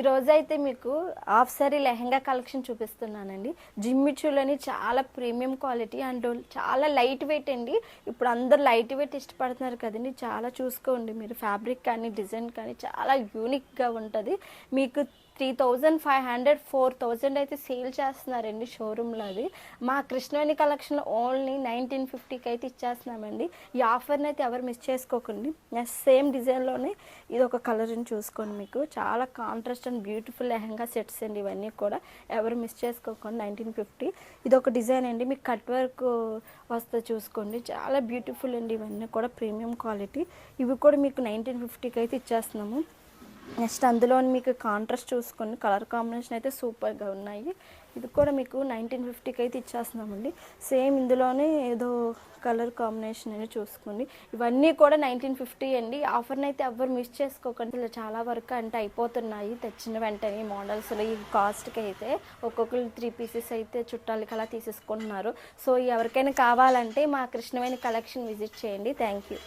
రోజైతే మీకు half sorry lehenga collection చూపిస్తున్నానండి. జిమ్మిచూలని చాలా ప్రీమియం క్వాలిటీ అండ్ చాలా లైట్ వెయిట్ అండి. ఇప్పుడు అందరు లైట్ వెయిట్ ఇష్టపడుతున్నారు కదండి. చాలా చూసుకోండి మీరు, ఫ్యాబ్రిక్ కానీ డిజైన్ కానీ చాలా యూనిక్గా ఉంటుంది. మీకు 3500 4000 అయితే సేల్ చేస్తున్నారండి షోరూంలో. అది మా కృష్ణవేణి కలెక్షన్ ఓన్లీ 1950కి అయితే ఇచ్చేస్తున్నామండి. ఈ ఆఫర్ని అయితే ఎవరు మిస్ చేసుకోకండి. సేమ్ డిజైన్లోనే ఇది ఒక కలర్ని చూసుకోండి. మీకు చాలా contrast and beautiful lehenga sets అండి. ఇవన్నీ కూడా ఎవరు మిస్ చేసుకోకండి. 1950 ఇది ఒక డిజైన్ అండి. మీకు కట్ వర్క్ వస్తే చూసుకోండి, చాలా బ్యూటిఫుల్ అండి. ఇవన్నీ కూడా ప్రీమియం క్వాలిటీ. ఇవి కూడా మీకు 1950కి అయితే ఇచ్చేస్తున్నాము. నెక్స్ట్ అందులో మీకు కాంట్రాస్ట్ చూసుకోండి, కలర్ కాంబినేషన్ అయితే సూపర్గా ఉన్నాయి. ఇది కూడా మీకు 1950కి అయితే ఇచ్చేస్తున్నామండి. సేమ్ ఇందులోనే ఏదో కలర్ కాంబినేషన్ అని చూసుకోండి. ఇవన్నీ కూడా 1950 అండి. ఆఫర్ని అయితే ఎవ్వరు మిస్ చేసుకోకండి. ఇలా చాలా వరకు అంటే అయిపోతున్నాయి తెచ్చిన వెంటనే మోడల్స్లో. ఈ కాస్ట్కి అయితే ఒక్కొక్కరు 3 పీసెస్ అయితే చుట్టాలకి అలా తీసేసుకుంటున్నారు. సో ఎవరికైనా కావాలంటే మా కృష్ణవేణి కలెక్షన్ విజిట్ చేయండి. Thank you.